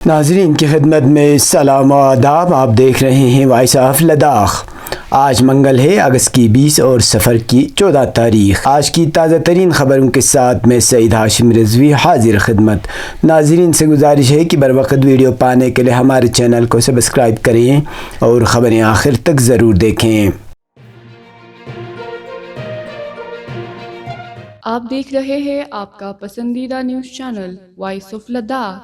ناظرین کی خدمت میں سلام و آداب. آپ دیکھ رہے ہیں وائس آف لداخ. آج منگل ہے، اگست کی 20 اور صفر کی 14 تاریخ. آج کی تازہ ترین خبروں کے ساتھ میں سعید ہاشم رضوی حاضر خدمت. ناظرین سے گزارش ہے کہ بر وقت ویڈیو پانے کے لیے ہمارے چینل کو سبسکرائب کریں اور خبریں آخر تک ضرور دیکھیں. آپ دیکھ رہے ہیں آپ کا پسندیدہ news channel voice of Ladakh.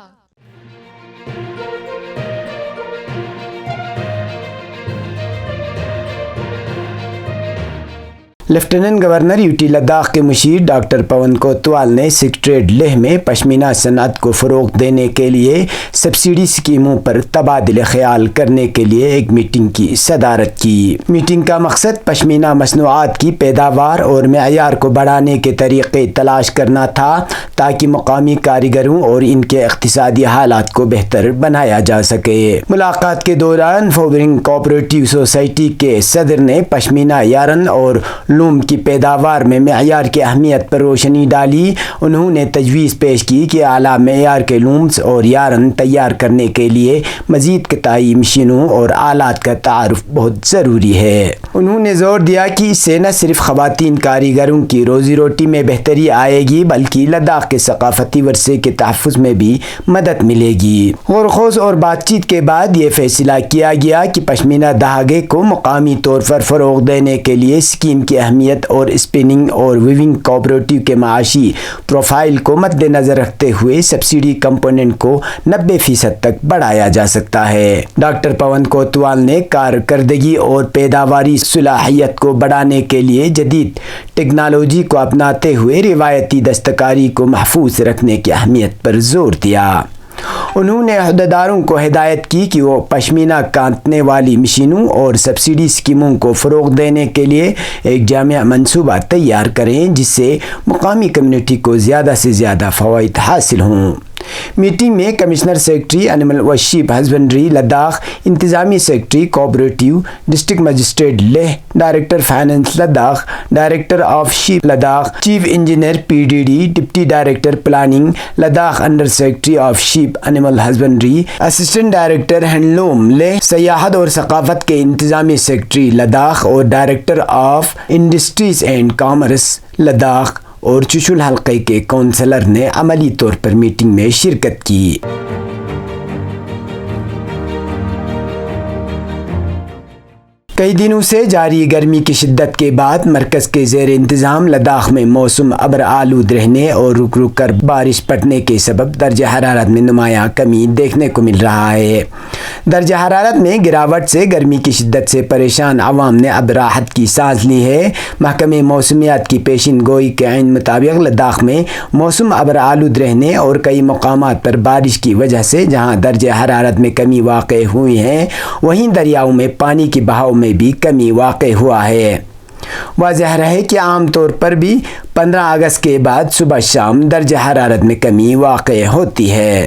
Lieutenant governor UT Ladakh کے مشیر ڈاکٹر پون کوتوال نے سکریٹریٹ لیہ میں پشمینہ صنعت کو فروغ دینے کے لیے سبسڈی اسکیموں پر تبادلہ خیال کرنے کے لیے ایک میٹنگ کی صدارت کی. میٹنگ کا مقصد پشمینہ مصنوعات کی پیداوار اور معیار کو بڑھانے کے طریقے تلاش کرنا تھا تاکہ مقامی کاریگروں اور ان کے اقتصادی حالات کو بہتر بنایا جا سکے. ملاقات کے دوران فوبرنگ کوآپریٹیو سوسائٹی کے صدر نے پشمینہ یارن اور لوم کی پیداوار میں معیار کی اہمیت پر روشنی ڈالی. انہوں نے تجویز پیش کی کہ اعلیٰ معیار کے لومز اور یارن تیار کرنے کے لیے مزید کتائی مشینوں اور آلات کا تعارف بہت ضروری ہے. انہوں نے زور دیا کہ اس سے نہ صرف خواتین کاریگروں کی روزی روٹی میں بہتری آئے گی بلکہ لداخ کے ثقافتی ورثے کے تحفظ میں بھی مدد ملے گی. غور و خوض اور بات چیت کے بعد یہ فیصلہ کیا گیا کہ پشمینہ دھاگے کو مقامی طور پر فروغ دینے کے لیے اسکیم کی اہمیت اور اسپننگ اور ویونگ کوآپریٹیو کے معاشی پروفائل کو مد نظر رکھتے ہوئے سبسڈی کمپوننٹ کو 90% تک بڑھایا جا سکتا ہے. ڈاکٹر پون کوتوال نے کارکردگی اور پیداواری صلاحیت کو بڑھانے کے لیے جدید ٹیکنالوجی کو اپناتے ہوئے روایتی دستکاری کو محفوظ رکھنے کی اہمیت پر زور دیا. انہوں نے عہدیداروں کو ہدایت کی کہ وہ پشمینہ کاٹنے والی مشینوں اور سبسڈی اسکیموں کو فروغ دینے کے لیے ایک جامع منصوبہ تیار کریں جس سے مقامی کمیونٹی کو زیادہ سے زیادہ فوائد حاصل ہوں. میٹنگ میں کمشنر سیکرٹری اینیمل و شیپ ہسبنڈری لداخ، انتظامی secretary cooperative, district magistrate Leh, director finance Ladakh, director of sheep Ladakh, chief engineer PDD، deputy director planning Ladakh under secretary of sheep animal husbandry, assistant director handloom Leh, سیاحت اور ثقافت کے انتظامی سیکرٹری لداخ اور director of industries and commerce Ladakh اور چشول حلقے کے کونسلر نے عملی طور پر میٹنگ میں شرکت کی. کئی دنوں سے جاری گرمی کی شدت کے بعد مرکز کے زیر انتظام لداخ میں موسم ابر آلود رہنے اور رک رک کر بارش پڑنے کے سبب درجہ حرارت میں نمایاں کمی دیکھنے کو مل رہا ہے. درجہ حرارت میں گراوٹ سے گرمی کی شدت سے پریشان عوام نے اب راحت کی سانس لی ہے. محکمہ موسمیات کی پیشین گوئی کے عین مطابق لداخ میں موسم ابر آلود رہنے اور کئی مقامات پر بارش کی وجہ سے جہاں درجہ حرارت میں کمی واقع ہوئی ہے وہیں دریاؤں میں پانی کی بہاؤ میں بھی کمی واقع ہوا ہے. واضح رہے کہ عام طور پر بھی 15 اگست کے بعد صبح شام درجہ حرارت میں کمی واقع ہوتی ہے.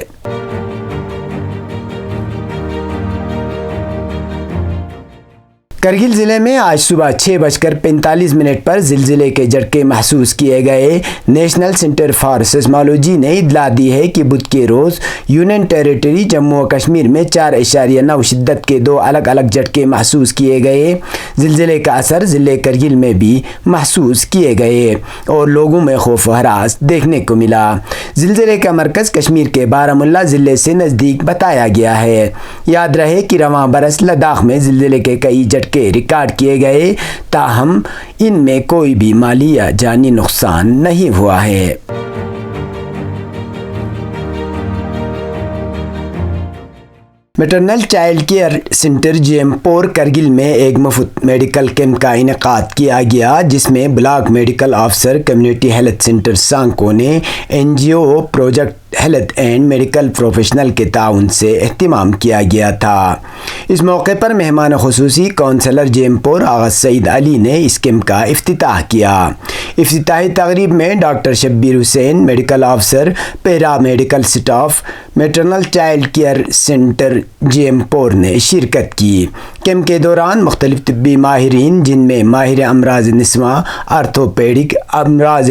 کرگل ضلع میں آج صبح 6:45 پر زلزلے کے جھٹکے محسوس کیے گئے. نیشنل سینٹر فار سیسمولوجی نے اطلاع دی ہے کہ بدھ کے روز یونین ٹیریٹری جموں و کشمیر میں 4.9 شدت کے 2 الگ الگ جھٹکے محسوس کیے گئے. زلزلے کا اثر ضلع کرگل میں بھی محسوس کیے گئے اور لوگوں میں خوف و ہراس دیکھنے کو ملا. زلزلے کا مرکز کشمیر کے بارہمولہ ضلع سے نزدیک بتایا گیا ہے. یاد رہے کہ رواں برس لداخ میں زلزلے کے کئی جھٹکے ریکارڈ کیے گئے تاہم ان میں کوئی بھی مالی یا جانی نقصان نہیں ہوا ہے. Maternal child care centre Jimpur Kargil میں ایک مفت میڈیکل کیمپ کا انعقاد کیا گیا جس میں block medical officer community health centre Sanku نے NGO project health and medical professional کے تعاون سے اہتمام کیا گیا تھا. اس موقع پر مہمان خصوصی کونسلر جیمپور آغا سعید علی نے اس کیمپ کا افتتاح کیا. افتتاحی تقریب میں doctor Shabir Hussain, medical officer, paramedical staff, maternal child care centre Jimpur نے شرکت کی. کیمپ کے دوران مختلف طبی ماہرین جن میں ماہر امراض نسواں، آرتھوپیڈک، امراض